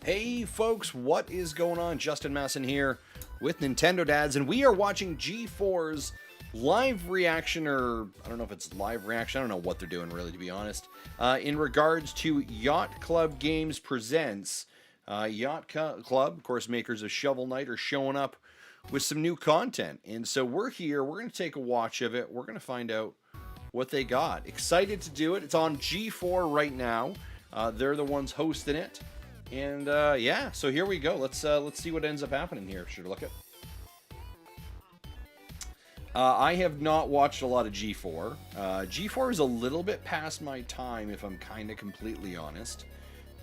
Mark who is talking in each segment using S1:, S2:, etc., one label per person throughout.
S1: Hey folks, what is going on? Justin Masson here with Nintendo Dads, and we are watching G4's live reaction, or I don't know if it's live reaction, I don't know what they're doing really, to be honest, in regards to Yacht Club Games Presents. Yacht Club, of course, makers of Shovel Knight, are showing up with some new content, and so we're here, we're going to take a watch of it, we're going to find out what they got. Excited to do it. It's on G4 right now. They're the ones hosting it. And yeah, so here we go. Let's see what ends up happening here. Should look at. I have not watched a lot of G4. G4 is a little bit past my time, if I'm kind of completely honest.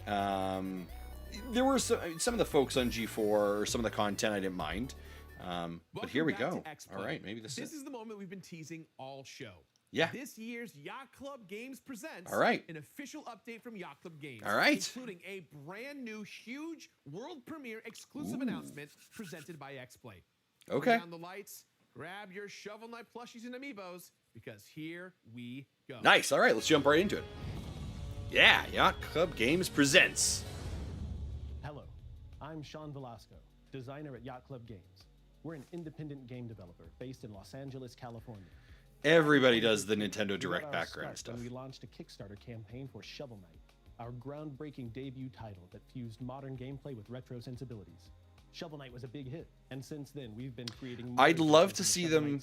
S1: There were some of the folks on G4, or some of the content I didn't mind. But here we go. All right, maybe this
S2: is the moment we've been teasing all show.
S1: Yeah.
S2: This year's Yacht Club Games presents an official update from Yacht Club Games.
S1: All right.
S2: Including a brand new, huge world premiere exclusive announcement presented by XPlay.
S1: Okay.
S2: Turn down the lights, grab your Shovel Knight plushies and amiibos, because here we go.
S1: Nice. All right, let's jump right into it. Yeah, Yacht Club Games presents.
S3: Hello, I'm Sean Velasco, designer at Yacht Club Games. We're an independent game developer based in Los Angeles, California.
S1: Everybody does the Nintendo Direct background stuff.
S3: When we launched a Kickstarter campaign for Shovel Knight, our groundbreaking debut title that fused modern gameplay with retro sensibilities. Shovel Knight was a big hit, and since then we've been creating.
S1: I'd love to see them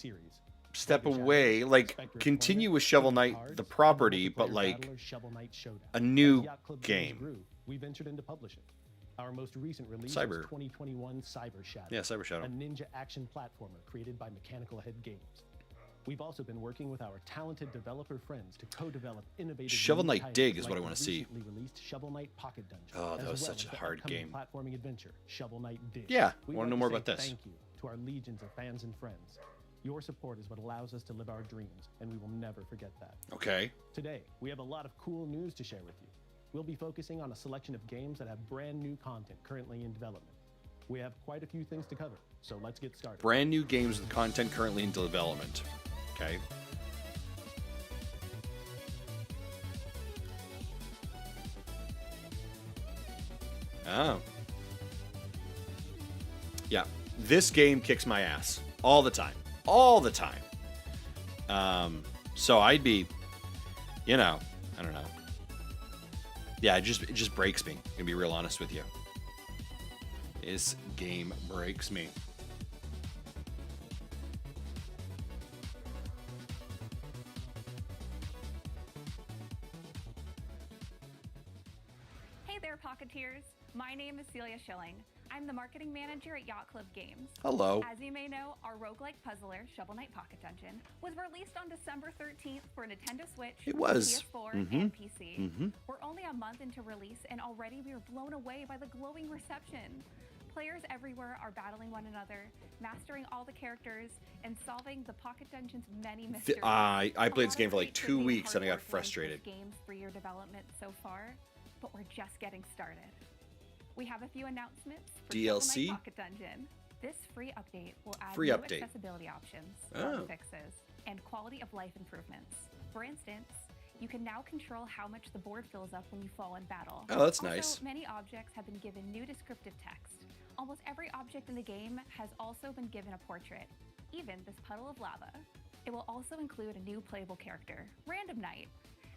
S1: step away, like continue with Shovel Knight, the property, but like a new game.
S3: We ventured into publishing. Our most recent release is 2021 Cyber Shadow.
S1: Yeah, Cyber Shadow.
S3: A ninja action platformer created by Mechanical Head Games. We've also been working with our talented developer friends to co-develop innovative
S1: Shovel Knight Dig is what I want to see.
S3: Released Shovel Knight Pocket Dungeon.
S1: Oh, that was such a hard game.
S3: Platforming adventure, Shovel Knight Dig.
S1: Yeah, I want to know more about this.
S3: Thank you to our legions of fans and friends. Your support is what allows us to live our dreams, and we will never forget that.
S1: Okay.
S3: Today, we have a lot of cool news to share with you. We'll be focusing on a selection of games that have brand new content currently in development. We have quite a few things to cover, so let's get started.
S1: Brand new games with content currently in development. Okay. Oh. Yeah. This game kicks my ass all the time. All the time. So I'd be, I don't know. Yeah, it just breaks me. Gonna be real honest with you. This game breaks me.
S4: Hey there, Pocketeers. My name is Celia Schilling. I'm the marketing manager at Yacht Club Games.
S1: Hello.
S4: As you may know, our roguelike puzzler, Shovel Knight Pocket Dungeon, was released on December 13th for Nintendo Switch,
S1: it was.
S4: PS4, and PC. We're only a month into release, and already we were blown away by the glowing reception. Players everywhere are battling one another, mastering all the characters, and solving the Pocket Dungeon's many mysteries.
S1: I played this game for like 2 weeks, and I got frustrated.
S4: Games for your development so far, but we're just getting started. We have a few announcements for
S1: DLC?
S4: Shovel Knight Pocket Dungeon. This free update will add
S1: Free
S4: new
S1: update.
S4: accessibility options, bug fixes, and quality of life improvements. For instance, you can now control how much the board fills up when you fall in battle.
S1: Oh, that's
S4: also,
S1: nice.
S4: Many objects have been given new descriptive text. Almost every object in the game has also been given a portrait, even this puddle of lava. It will also include a new playable character, Random Knight.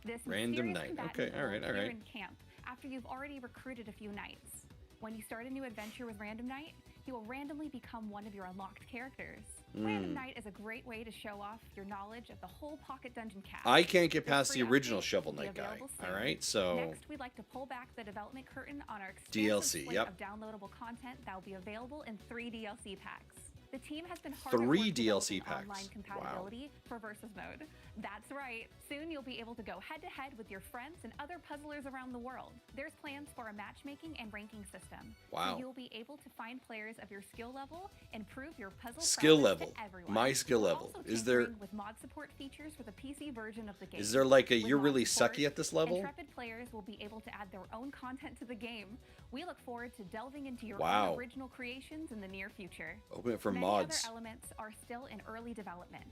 S4: This
S1: Random Knight. Okay, all right.
S4: In camp after you've already recruited a few knights. When you start a new adventure with Random Knight, he will randomly become one of your unlocked characters. Random Knight is a great way to show off your knowledge of the whole Pocket Dungeon cast.
S1: I can't get past the original Shovel Knight guy. All right, so
S4: next, we'd like to pull back the development curtain on our extensive
S1: DLC.
S4: slate
S1: Yep.
S4: of downloadable content that will be available in 3 DLC packs. The team has been hard
S1: 3
S4: at work
S1: DLC
S4: developing
S1: packs.
S4: online compatibility for versus mode. That's right. Soon you'll be able to go head-to-head with your friends and other puzzlers around the world. There's plans for a matchmaking and ranking system.
S1: Wow.
S4: So you'll be able to find players of your skill level and prove your puzzle
S1: skill
S4: prowess
S1: level.
S4: to everyone.
S1: My skill
S4: We're
S1: level.
S4: also
S1: Is there
S4: tinkering with mod support features for the PC version of the game.
S1: Is there like a
S4: With
S1: you're
S4: mod
S1: really
S4: support,
S1: sucky at this level?
S4: Intrepid players will be able to add their own content to the game. We look forward to delving into your
S1: Wow.
S4: own original creations in the near future.
S1: Open it for
S4: Many
S1: mods.
S4: other elements are still in early development,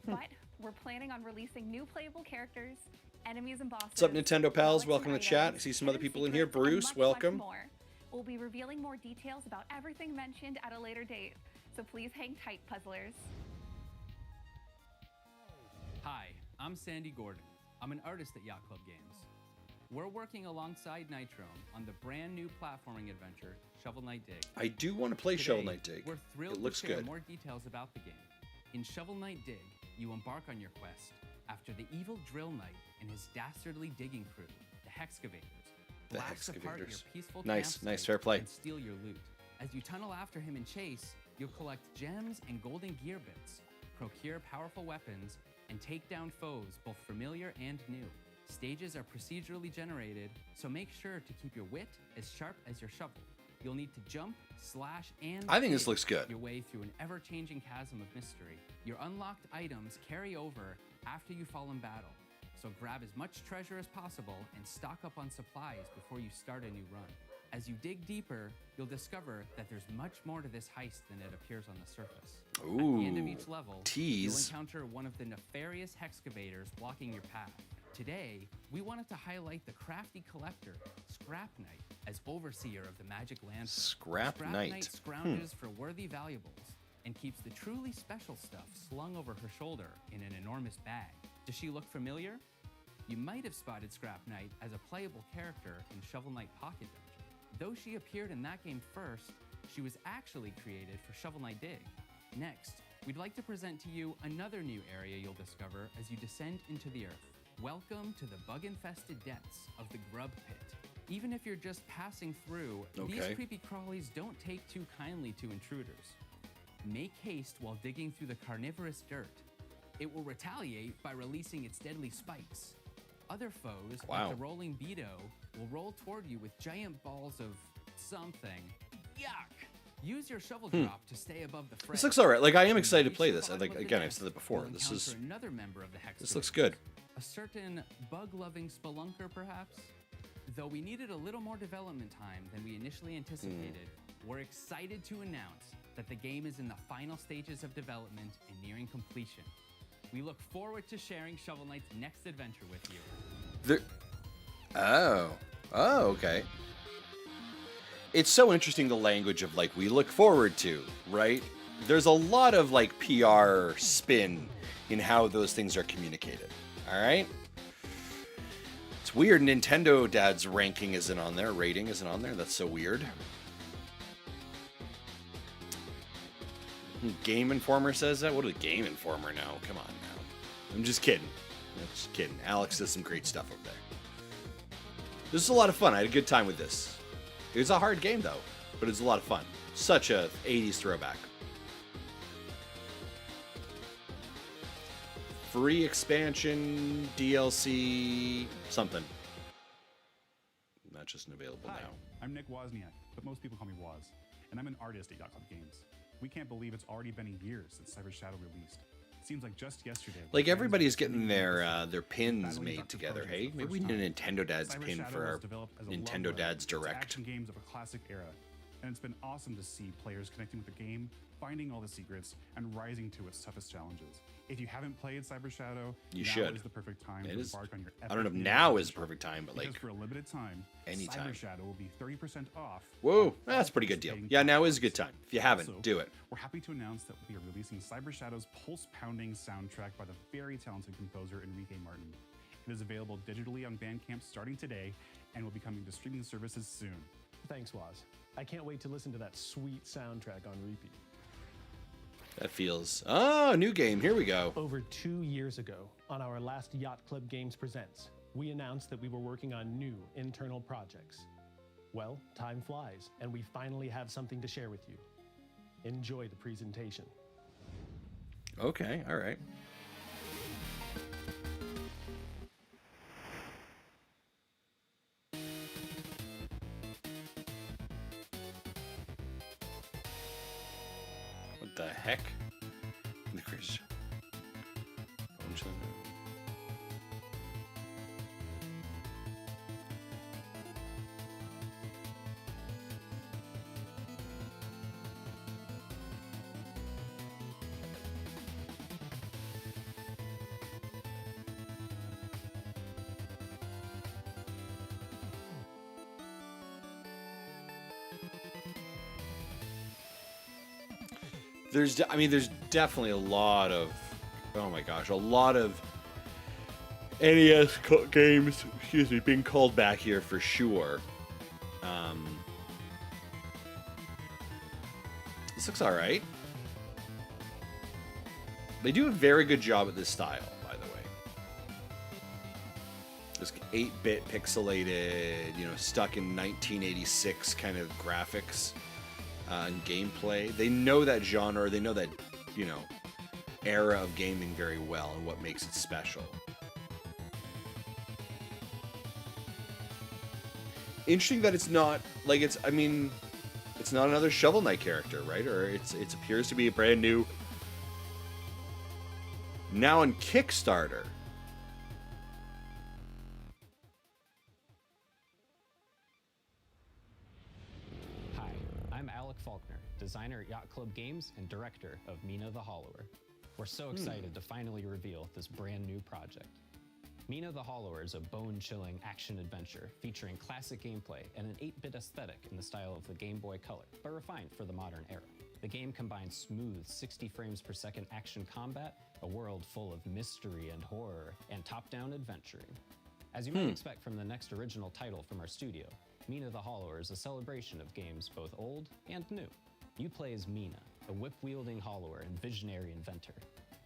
S4: but we're planning on releasing new playable characters, enemies and bosses.
S1: What's up, Nintendo pals?
S4: collection
S1: Welcome to the chat. I
S4: items,
S1: see some other
S4: hidden
S1: people in here.
S4: secrets, and
S1: Bruce,
S4: much,
S1: welcome.
S4: much more. We'll be revealing more details about everything mentioned at a later date, so please hang tight, puzzlers.
S5: Hi, I'm Sandy Gordon. I'm an artist at Yacht Club Games. We're working alongside Nitrome on the brand new platforming adventure, Shovel Knight Dig.
S1: I do want to play Shovel Knight Dig.
S5: We're thrilled
S1: It looks
S5: to share
S1: good.
S5: more details about the game. In Shovel Knight Dig, you embark on your quest after the evil Drill Knight and his dastardly digging crew, the Hexcavators,
S1: The
S5: blast apart your
S1: Hexcavators.
S5: peaceful
S1: Nice,
S5: campsite
S1: fair play.
S5: and steal your loot. As you tunnel after him in chase, you'll collect gems and golden gear bits, procure powerful weapons, and take down foes, both familiar and new. Stages are procedurally generated, so make sure to keep your wit as sharp as your shovel. You'll need to jump, slash, and
S1: I think this
S5: dig
S1: looks good.
S5: your way through an ever-changing chasm of mystery. Your unlocked items carry over after you fall in battle, so grab as much treasure as possible and stock up on supplies before you start a new run. As you dig deeper, you'll discover that there's much more to this heist than it appears on the surface. At the end of
S1: Ooh,
S5: each level,
S1: tease.
S5: you'll encounter one of the nefarious Hexcavators blocking your path. Today, we wanted to highlight the crafty collector, Scrap Knight, as overseer of the magic land.
S1: Scrap Knight.
S5: Scrounges for worthy valuables and keeps the truly special stuff slung over her shoulder in an enormous bag. Does she look familiar? You might have spotted Scrap Knight as a playable character in Shovel Knight Pocket Dungeon. Though she appeared in that game first, she was actually created for Shovel Knight Dig. Next, we'd like to present to you another new area you'll discover as you descend into the earth. Welcome to the bug-infested depths of the Grub Pit. Even if you're just passing through, these
S1: Okay.
S5: creepy crawlies don't take too kindly to intruders. Make haste while digging through the carnivorous dirt. It will retaliate by releasing its deadly spikes. Other foes,
S1: Wow.
S5: like the rolling Beto, will roll toward you with giant balls of something. Yuck! Use your shovel drop to stay above the fray.
S1: This looks alright. Like, I am excited to
S5: Reach
S1: play
S5: the
S1: this.
S5: bottom
S1: Like,
S5: of the
S1: again, I've
S5: depths,
S1: said that before.
S5: you'll
S1: This is
S5: encounter another member of the
S1: this looks
S5: Hexcavators.
S1: good.
S5: A certain bug-loving spelunker, perhaps? Though we needed a little more development time than we initially anticipated, we're excited to announce that the game is in the final stages of development and nearing completion. We look forward to sharing Shovel Knight's next adventure with you.
S1: There. Oh, okay. It's so interesting, the language of, like, we look forward to, right? There's a lot of, like, PR spin in how those things are communicated. All right? It's weird. Nintendo Dad's ranking isn't on there. Rating isn't on there. That's so weird. Game Informer says that? What does Game Informer know? Come on now. I'm just kidding. I'm just kidding. Alex does some great stuff over there. This is a lot of fun. I had a good time with this. It was a hard game, though, but it was a lot of fun. Such a 80s throwback. Free expansion, DLC, something. Not just available
S6: Hi,
S1: now.
S6: I'm Nick Wozniak, but most people call me Woz, and I'm an artist at Yacht Club Games. We can't believe it's already been a year since Cyber Shadow released. Seems like just yesterday.
S1: Like,
S6: fans
S1: everybody's
S6: were
S1: getting
S6: sending
S1: their pins
S6: battling
S1: made
S6: Dr.
S1: together.
S6: Project
S1: Hey,
S6: for the
S1: maybe we
S6: first
S1: need a
S6: time.
S1: Nintendo Dad's
S6: Cyber
S1: pin
S6: Shadow
S1: for
S6: was
S1: our
S6: developed as a love
S1: Nintendo
S6: letter
S1: Dad's
S6: to
S1: Direct.
S6: action games of a classic era, and it's been awesome to see players connecting with the game, finding all the secrets, and rising to its toughest challenges. If you haven't played Cyber Shadow,
S1: You
S6: now
S1: should.
S6: is the perfect time
S1: It
S6: to
S1: is.
S6: embark on your
S1: I don't know if
S6: epic
S1: now
S6: new
S1: is the
S6: adventure.
S1: perfect time, but
S6: Because
S1: like
S6: for a limited time,
S1: anytime.
S6: Cyber Shadow will be 30% off.
S1: Whoa,
S6: on
S1: that's a
S6: all
S1: pretty good deal.
S6: participating
S1: Yeah, now is a good
S6: platforms.
S1: time. If you haven't,
S6: Also,
S1: do it.
S6: We're happy to announce that we are releasing Cyber Shadow's pulse-pounding soundtrack by the very talented composer Enrique Martin. It is available digitally on Bandcamp starting today and will be coming to streaming services soon.
S3: Thanks, Woz. I can't wait to listen to that sweet soundtrack on repeat.
S1: That feels... Oh, new game. Here we go.
S3: Over 2 years ago, on our last Yacht Club Games Presents, we announced that we were working on new internal projects. Well, time flies, and we finally have something to share with you. Enjoy the presentation.
S1: Okay, all right. What the heck? The Chris. There's definitely a lot of, oh my gosh, a lot of NES games, excuse me, being called back here for sure. This looks alright. They do a very good job at this style, by the way. This 8-bit pixelated, you know, stuck in 1986 kind of graphics and gameplay. They know that genre, they know that, you know, era of gaming very well and what makes it special. Interesting that it's not, like, it's, I mean, it's not another Shovel Knight character, right? Or it appears to be a brand new, now on Kickstarter.
S7: Hi, I'm Alec Faulkner, designer at Yacht Club Games and director of Mina the Hollower. We're so excited to finally reveal this brand new project. Mina the Hollower is a bone-chilling action-adventure featuring classic gameplay and an 8-bit aesthetic in the style of the Game Boy Color, but refined for the modern era. The game combines smooth 60 frames per second action combat, a world full of mystery and horror, and top-down adventuring. As you might expect from the next original title from our studio, Mina the Hollower is a celebration of games both old and new. You play as Mina, a whip-wielding hollower and visionary inventor.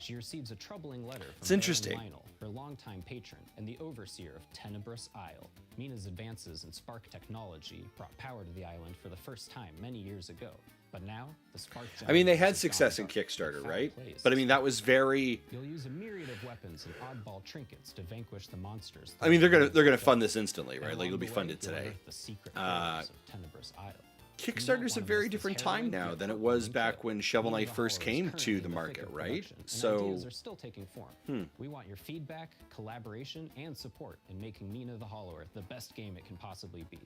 S7: She receives a troubling letter from
S1: interesting.
S7: Baron Lionel, her longtime patron and the overseer of Tenebrous Isle. Mina's advances in spark technology brought power to the island for the first time many years ago. But now, the spark
S1: I mean, they had
S7: generator
S1: success
S7: has
S1: in
S7: gone
S1: Kickstarter,
S7: dark,
S1: right?
S7: foul-placed.
S1: But I mean, that was very.
S7: You'll use a myriad of weapons and oddball trinkets to vanquish the monsters.
S1: I mean, they're gonna fund this instantly, right?
S7: And
S1: Like it'll
S7: along
S1: be
S7: the way,
S1: funded
S7: you'll
S1: today.
S7: unearth the secret doors of Tenebrous Isle.
S1: Kickstarter's a very different time now than it was back when Shovel Knight first came to the market, right? So
S7: Ideas are still taking form. We want your feedback, collaboration, and support in making Mina the Hollower the best game it can possibly be.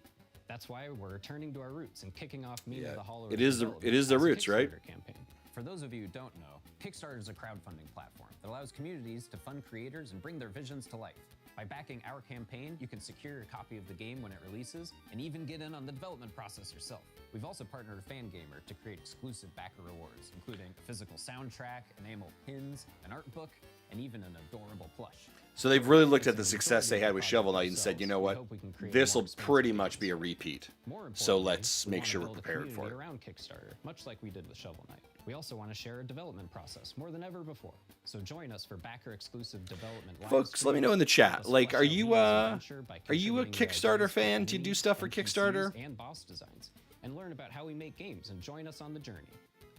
S7: That's why we're returning to our roots and kicking off Mina
S1: Yeah,
S7: the Hollower.
S1: it is the roots, right?
S7: Campaign. For those of you who don't know, Kickstarter is a crowdfunding platform that allows communities to fund creators and bring their visions to life. By backing our campaign, you can secure a copy of the game when it releases and even get in on the development process yourself. We've also partnered with Fangamer to create exclusive backer rewards, including a physical soundtrack, enamel pins, an art book, and even an adorable plush.
S1: So they've really looked at the success they had with Shovel Knight and said, you know what, this will pretty much be a repeat. So let's make sure we're prepared for it.
S7: Around Kickstarter, much like we did with Shovel Knight. We also want to share a development process more than ever before. So join us for backer-exclusive development.
S1: Folks, let me know in the chat. Like, are you a Kickstarter fan? Do you do stuff for Kickstarter?
S7: And boss designs, and learn about how we make games and join us on the journey.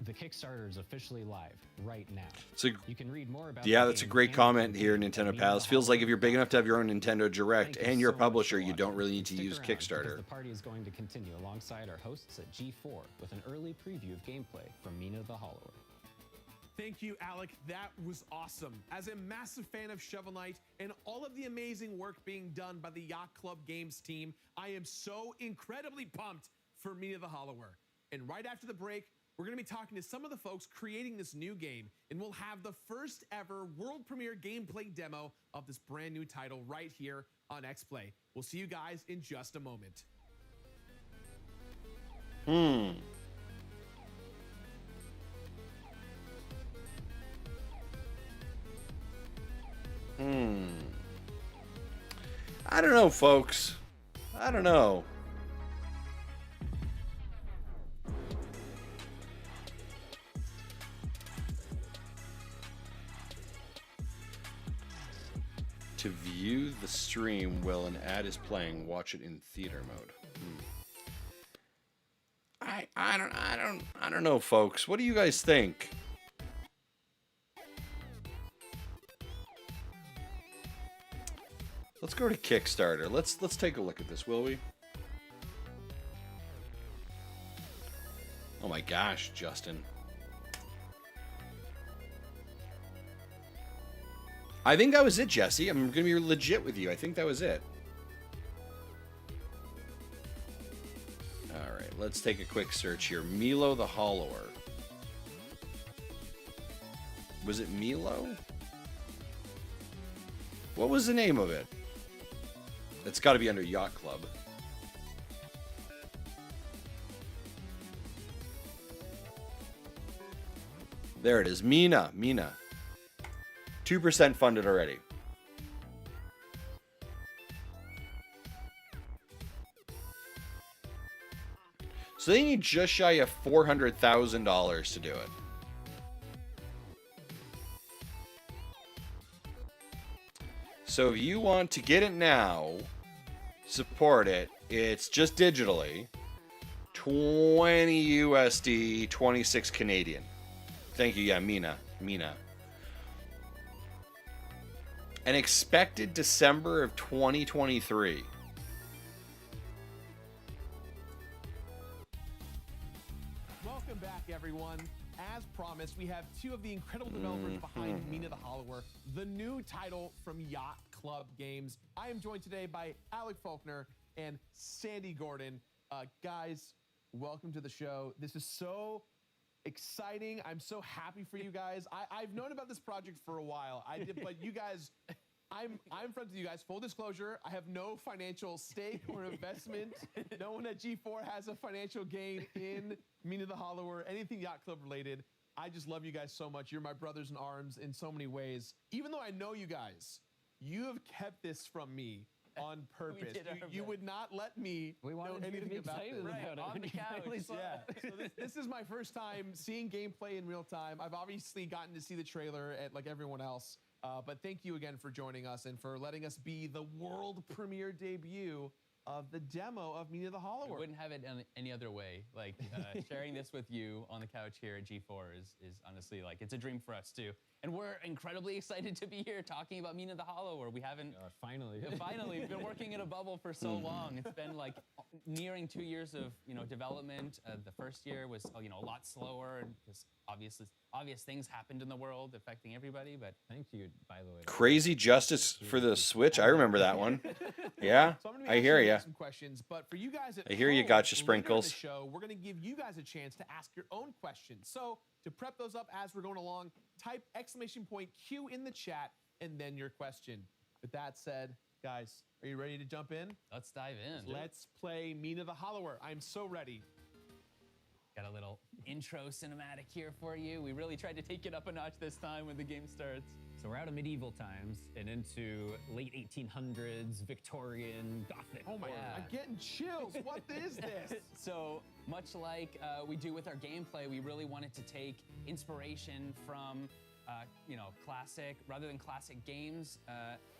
S7: The Kickstarter is officially live right now.
S1: So,
S7: you can read more about
S1: yeah, that's a great comment here, Nintendo Pals. Feels like if you're big enough to have your own Nintendo Direct and you're a publisher, you don't really need to use Kickstarter.
S7: The party is going to continue alongside our hosts at G4 with an early preview of gameplay from Mina the Hollower.
S2: Thank you, Alec. That was awesome. As a massive fan of Shovel Knight and all of the amazing work being done by the Yacht Club Games team, I am so incredibly pumped for Mina the Hollower. And right after the break, we're going to be talking to some of the folks creating this new game, and we'll have the first ever world premiere gameplay demo of this brand new title right here on X-Play. We'll see you guys in just a moment.
S1: I don't know, folks. I don't know. To view the stream while an ad is playing, watch it in theater mode. I don't know, folks. What do you guys think? Let's go to Kickstarter. Let's take a look at this, will we? Oh my gosh, Justin. I think that was it, Jesse. I'm going to be legit with you. I think that was it. All right, let's take a quick search here. Milo the Hollower. Was it Milo? What was the name of it? It's got to be under Yacht Club. There it is. Mina. 2% funded already. So they need just shy of $400,000 to do it. So if you want to get it now, support it, it's just digitally, 20 USD, 26 Canadian. Thank you, yeah, Mina. An expected December of 2023.
S2: Welcome back, everyone. As promised, we have two of the incredible developers behind Mina the Hollower, the new title from Yacht Club Games. I am joined today by Alec Faulkner and Sandy Gordon. Guys, welcome to the show. This is so exciting. I'm so happy for you guys. I've known about this project for a while. But you guys, I'm friends with you guys. Full disclosure, I have no financial stake or investment. No one at G4 has a financial gain in Mina the Hollower, anything Yacht Club related. I just love you guys so much. You're my brothers in arms in so many ways. Even though I know you guys, you have kept this from me on purpose. You would not let me know anything about this.
S5: Right, on the couch.
S2: Yeah. So this is my first time seeing gameplay in real time. I've obviously gotten to see the trailer like everyone else. But thank you again for joining us and for letting us be the world premiere debut of the demo of Mina the Hollower.
S5: We wouldn't have it any other way. Like sharing this with you on the couch here at G4 is honestly like it's a dream for us too. And we're incredibly excited to be here talking about Mina the Hollower. We haven't
S7: Finally.
S5: we've been working in a bubble for so long. It's been like nearing 2 years of development. The first year was a lot slower because obvious things happened in the world affecting everybody. But
S7: Thank you, by the way.
S1: Crazy Justice for the Switch. I remember that one. Yeah,
S2: So I'm gonna be
S1: I hear
S2: asking
S1: you.
S2: some questions, but for you guys at
S1: I hear you
S2: home,
S1: got your
S2: later in
S1: sprinkles.
S2: the show, we're going to give you guys a chance to ask your own questions. So to prep those up as we're going along, type !Q in the chat and then your question. With that said, guys, are you ready to jump in?
S5: let's dive in.
S2: Let's play Mina the Hollower. I'm so ready.
S5: Got a little intro cinematic here for you. We really tried to take it up a notch this time when the game starts.
S7: So we're out of medieval times and into late 1800s, Victorian, Gothic.
S2: Oh my,
S5: Yeah.
S2: I'm getting chills. What is this?
S5: So much like we do with our gameplay, we really wanted to take inspiration from, classic, rather than classic games.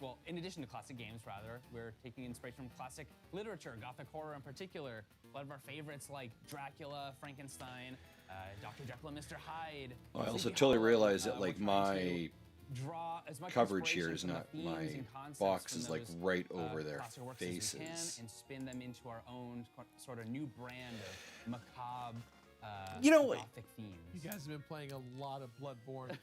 S5: Well, in addition to classic games, rather, we're taking inspiration from classic literature, Gothic horror in particular. A lot of our favorites like Dracula, Frankenstein, Dr. Jekyll and Mr. Hyde.
S1: I also
S5: Sleepy
S1: totally
S5: Hollow.
S1: realized that
S5: We're
S1: like
S5: trying to
S1: my
S5: draw as much
S1: coverage here
S5: inspiration
S1: is
S5: from the
S1: not
S5: themes
S1: my
S5: and concepts
S1: box
S5: from
S1: is like
S5: those,
S1: right over their
S5: classic works as we can
S1: faces.
S5: and spin them into our own sort of new brand of macabre Gothic themes.
S2: You guys have been playing a lot of Bloodborne.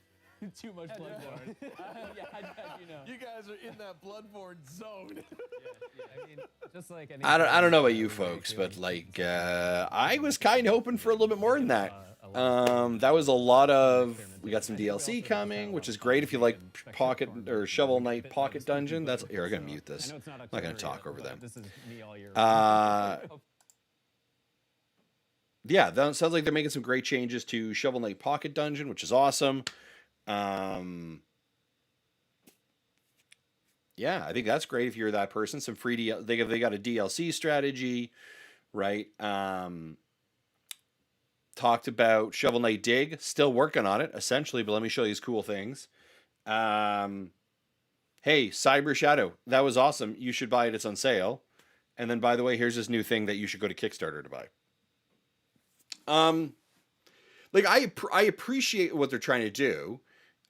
S5: Too much Bloodborne. Yeah, how'd you know?
S2: You guys are in that Bloodborne zone.
S7: I mean, just like any
S1: I don't know about you folks, but like I was kind of hoping for a little bit more than that. That was a lot of. We got some DLC coming, which is great if you like Pocket or Shovel Knight Pocket Dungeon. That's here. I'm gonna mute this.
S7: I know it's not
S1: I'm not gonna
S7: October
S1: talk
S7: yet,
S1: over
S7: but
S1: them.
S7: This is me all year.
S1: Yeah, that sounds like they're making some great changes to Shovel Knight Pocket Dungeon, which is awesome. Yeah, I think that's great if you're that person. Some free they got a DLC strategy, right? Talked about Shovel Knight Dig, still working on it essentially, but let me show you these cool things. Hey, Cyber Shadow, that was awesome. You should buy it. It's on sale. And then, by the way, here's this new thing that you should go to Kickstarter to buy. Like I appreciate what they're trying to do.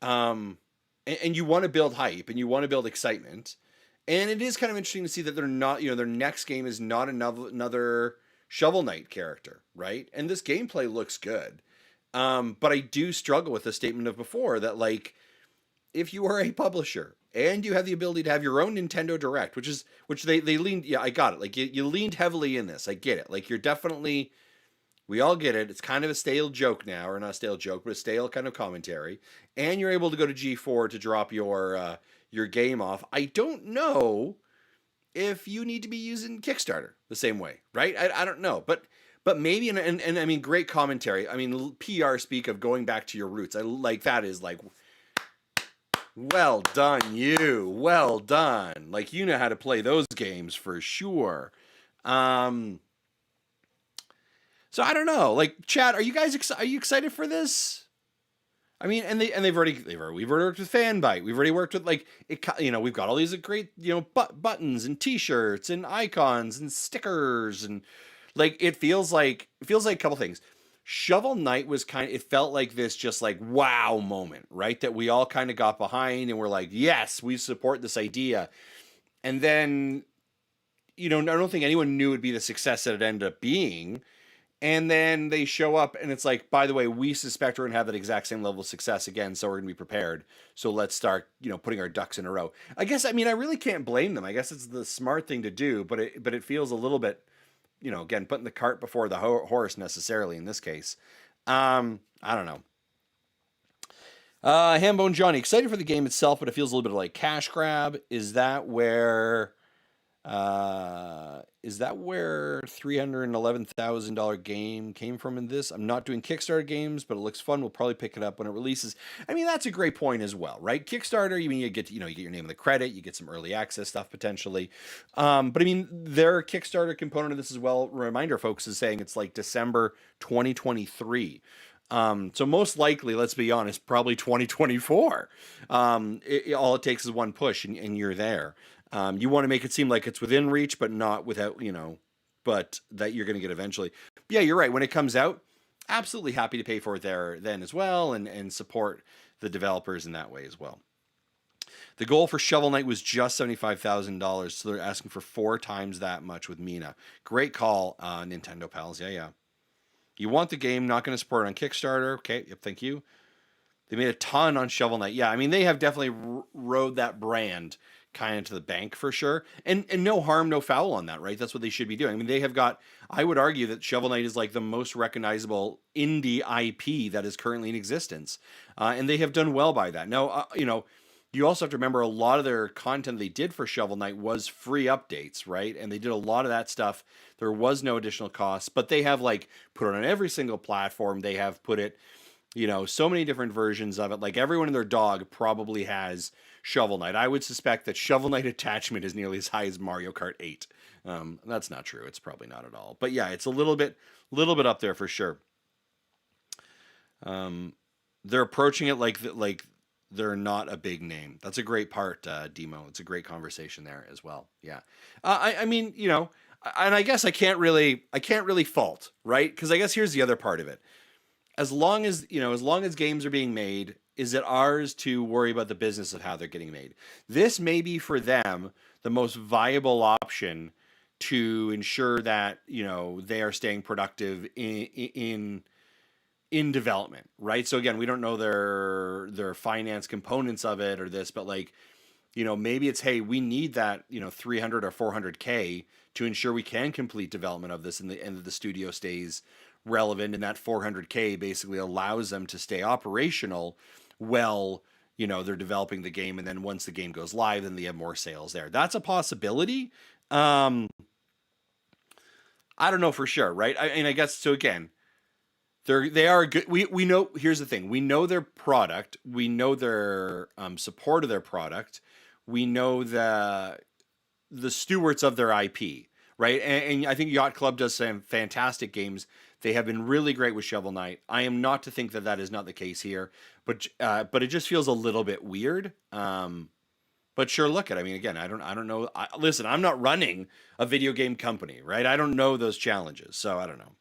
S1: And you want to build hype and you want to build excitement. And it is kind of interesting to see that they're not, their next game is not another Shovel Knight character, right? And this gameplay looks good. But I do struggle with the statement of before that, like, if you are a publisher and you have the ability to have your own Nintendo Direct, which they leaned, yeah, I got it. Like you leaned heavily in this. I get it. Like you're definitely, we all get it. It's kind of a stale joke now, or not a stale joke, but a stale kind of commentary. And you're able to go to G4 to drop your game off. I don't know if you need to be using Kickstarter the same way, right? I don't know, but But maybe, and I mean, great commentary. I mean, PR speak of going back to your roots. I like that is like, well done, you. Well done. Like, you know how to play those games for sure. So I don't know. Like, Chad, are you excited for this? I mean, we've already worked with Fanbyte. We've already worked with like it. You know, we've got all these great buttons and T-shirts and icons and stickers and like it feels like a couple things. Shovel Knight was it felt like this just like wow moment, right? That we all kind of got behind and we're like, yes, we support this idea. And then, I don't think anyone knew it'd be the success that it ended up being. And then they show up and it's like, by the way, we suspect we're going to have that exact same level of success again. So we're going to be prepared. So let's start, putting our ducks in a row. I guess, I mean, I really can't blame them. I guess it's the smart thing to do, but it feels a little bit, again, putting the cart before the horse necessarily in this case. I don't know. Hambone Johnny, excited for the game itself, but it feels a little bit like cash grab. Is that where $311,000 game came from in this? I'm not doing Kickstarter games, but it looks fun. We'll probably pick it up when it releases. I mean, that's a great point as well, right? Kickstarter, you get you get your name on the credit, you get some early access stuff potentially. But I mean, their Kickstarter component of this as well, reminder folks, is saying it's like December 2023. So most likely, let's be honest, probably 2024. All it takes is one push and you're there. You want to make it seem like it's within reach, but not without, but that you're going to get eventually. But yeah, you're right. When it comes out, absolutely happy to pay for it there then as well and support the developers in that way as well. The goal for Shovel Knight was just $75,000, so they're asking for 4 times that much with Mina. Great call, Nintendo pals. Yeah. You want the game, not going to support it on Kickstarter. Okay, yep, thank you. They made a ton on Shovel Knight. Yeah, I mean, they have definitely rode that brand kind of to the bank for sure. And no harm, no foul on that, right? That's what they should be doing. I mean, they have got, I would argue that Shovel Knight is like the most recognizable indie IP that is currently in existence. And they have done well by that. Now, you also have to remember a lot of their content they did for Shovel Knight was free updates, right? And they did a lot of that stuff. There was no additional costs, but they have like put it on every single platform. They have put it, so many different versions of it. Like everyone and their dog probably has Shovel Knight. I would suspect that Shovel Knight attachment is nearly as high as Mario Kart 8. That's not true. It's probably not at all. But yeah, it's a little bit up there for sure. They're approaching it like they're not a big name. That's a great part, Demo. It's a great conversation there as well. Yeah. I mean, and I guess I can't really fault, right? Because I guess here's the other part of it. As long as games are being made, is it ours to worry about the business of how they're getting made? This may be for them the most viable option to ensure that, they are staying productive in development, right? So again, we don't know their finance components of it or this, but like, maybe it's, hey, we need that, 300 or 400K to ensure we can complete development of this and the studio stays relevant, and that 400K basically allows them to stay operational while they're developing the game, and then once the game goes live, then they have more sales there. That's a possibility. I don't know for sure, right? I guess so. Again, they are good. We know. Here's the thing: we know their product. We know their support of their product. We know the stewards of their IP, right? And I think Yacht Club does some fantastic games. They have been really great with Shovel Knight. I am not to think that is not the case here, but it just feels a little bit weird. But sure, look at. I mean, again, I don't know. Listen, I'm not running a video game company, right? I don't know those challenges, so I don't know.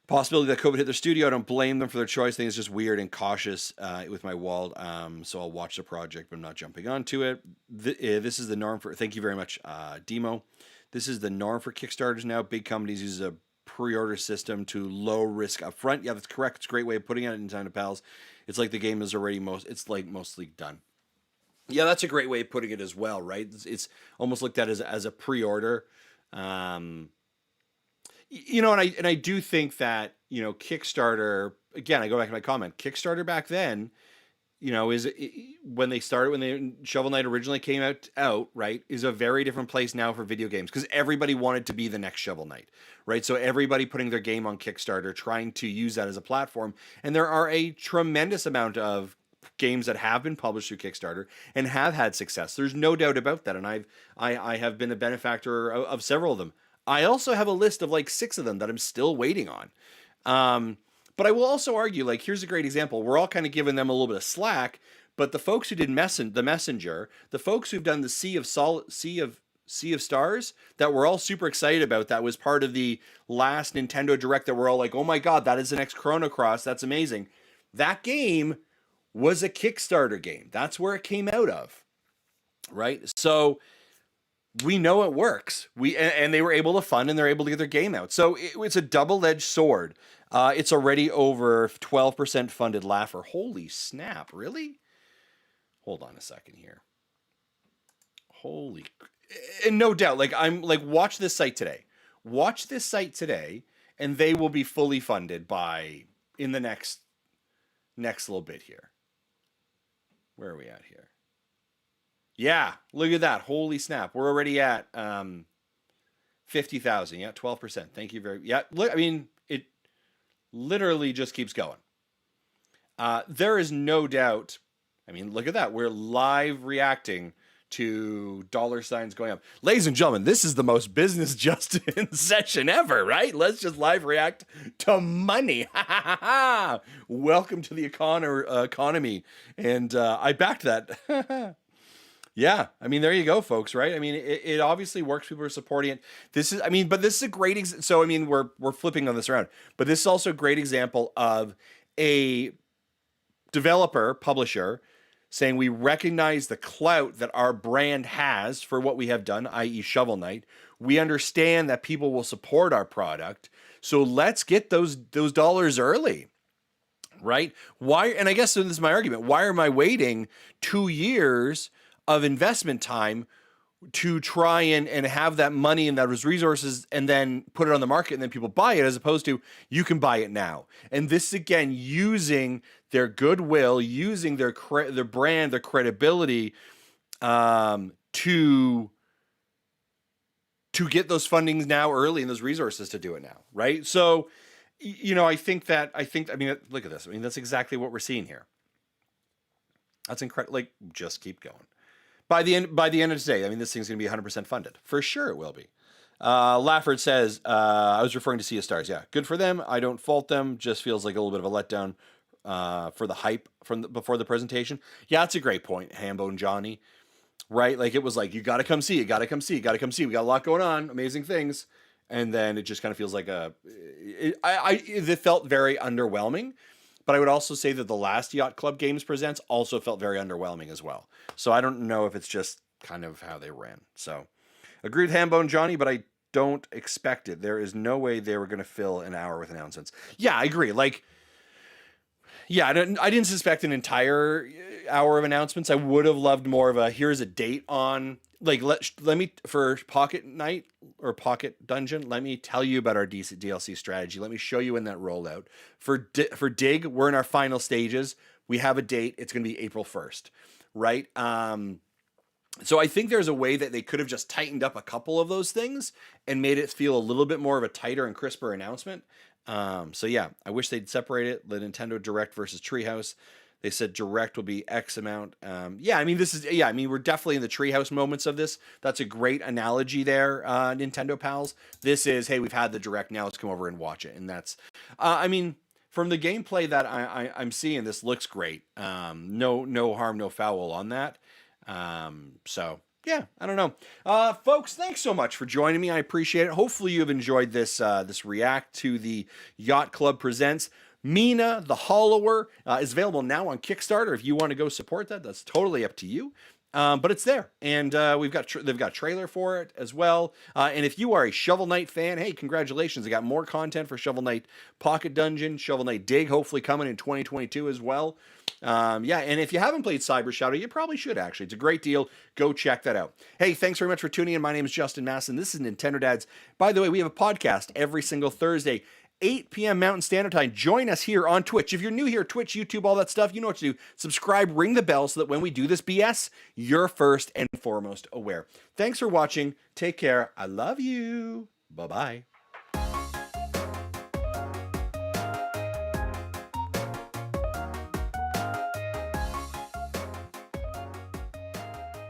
S1: Possibility that COVID hit their studio. I don't blame them for their choice. I think it's just weird and cautious with my wall. So I'll watch the project, but I'm not jumping onto it. This is the norm for. Thank you very much, Demo. This is the norm for Kickstarters now. Big companies use a pre-order system to low risk upfront. Yeah, that's correct. It's a great way of putting it, Nintendo pals. It's like the game is already mostly done. Yeah, that's a great way of putting it as well, right? It's almost looked at as a pre-order. And I do think that, Kickstarter, again, I go back to my comment, Kickstarter back then, when they started, when Shovel Knight originally came out, right, is a very different place now for video games because everybody wanted to be the next Shovel Knight, right? So everybody putting their game on Kickstarter, trying to use that as a platform. And there are a tremendous amount of games that have been published through Kickstarter and have had success. There's no doubt about that. And I have been a benefactor of several of them. I also have a list of like 6 of them that I'm still waiting on. But I will also argue, like, here's a great example. We're all kind of giving them a little bit of slack, but the folks who did the Messenger, the folks who've done the Sea of Stars that we're all super excited about, that was part of the last Nintendo Direct that we're all like, oh my God, that is the next Chrono Cross. That's amazing. That game was a Kickstarter game. That's where it came out of, right? So we know it works. And they were able to fund and they're able to get their game out. So it's a double-edged sword. It's already over 12% funded Laugher. Holy snap, really? Hold on a second here. And no doubt, like, I'm like, watch this site today. Watch this site today, and they will be fully funded in the next little bit here. Where are we at here? Yeah, look at that. Holy snap. We're already at 50,000. Yeah, 12%. Thank you very. Yeah, look, I mean, it literally just keeps going. There is no doubt. I mean, look at that. We're live reacting to dollar signs going up. Ladies and gentlemen, this is the most business Justin session ever, right? Let's just live react to money. Welcome to the economy. And I backed that. Yeah, I mean, there you go, folks, right? I mean, it obviously works. People are supporting it. This is a great so I mean, we're flipping on this around, but this is also a great example of a developer, publisher, saying we recognize the clout that our brand has for what we have done, i.e. Shovel Knight. We understand that people will support our product, so let's get those dollars early, right? Why? And I guess this is my argument. Why am I waiting 2 years of investment time to try and have that money and those resources and then put it on the market and then people buy it, as opposed to you can buy it now? And this is, again, using their goodwill, using their brand, their credibility to get those fundings now early and those resources to do it now, right? So, I mean, look at this. I mean, that's exactly what we're seeing here. That's incredible. Like, just keep going. By the end of today, I mean, this thing's going to be 100% funded. For sure it will be. Lafford says, I was referring to Sea of Stars. Yeah, good for them. I don't fault them. Just feels like a little bit of a letdown for the hype before the presentation. Yeah, that's a great point, Hambone Johnny. Right? Like, it was like, you got to come see. We got a lot going on. Amazing things. And then it just kind of feels like it felt very underwhelming. But I would also say that the last Yacht Club Games Presents also felt very underwhelming as well. So I don't know if it's just kind of how they ran. So agree with Hambone Johnny, but I don't expect it. There is no way they were going to fill an hour with announcements. Yeah, I agree. Like, yeah, I didn't suspect an entire hour of announcements. I would have loved more of a, here's a date on, like, let me, for Pocket Night or Pocket Dungeon, let me tell you about our DLC strategy. Let me show you when that rolled out. For Dig, we're in our final stages. We have a date. It's going to be April 1st, right? So I think there's a way that they could have just tightened up a couple of those things and made it feel a little bit more of a tighter and crisper announcement. So yeah, I wish they'd separate it. The Nintendo Direct versus Treehouse. They said Direct will be X amount. Yeah, I mean, we're definitely in the Treehouse moments of this. That's a great analogy there, Nintendo pals. This is, hey, we've had the Direct, now let's come over and watch it. And that's, I mean, from the gameplay that I'm seeing, this looks great. No harm, no foul on that. So yeah, I don't know. Folks, thanks so much for joining me. I appreciate it. Hopefully you have enjoyed this react to the Yacht Club Presents. Mina the Hollower is available now on Kickstarter. If you want to go support that, that's totally up to you. But it's there, and they've got a trailer for it as well. And if you are a Shovel Knight fan, hey, congratulations! They got more content for Shovel Knight Pocket Dungeon, Shovel Knight Dig, hopefully coming in 2022 as well. Yeah, and if you haven't played Cyber Shadow, you probably should actually. It's a great deal. Go check that out. Hey, thanks very much for tuning in. My name is Justin Masson. This is Nintendo Dads. By the way, we have a podcast every single Thursday 8 p.m. Mountain Standard Time. Join us here on Twitch. If you're new here, Twitch, YouTube, all that stuff, you know what to do. Subscribe, ring the bell so that when we do this BS, you're first and foremost aware. Thanks for watching. Take care. I love you. Bye-bye.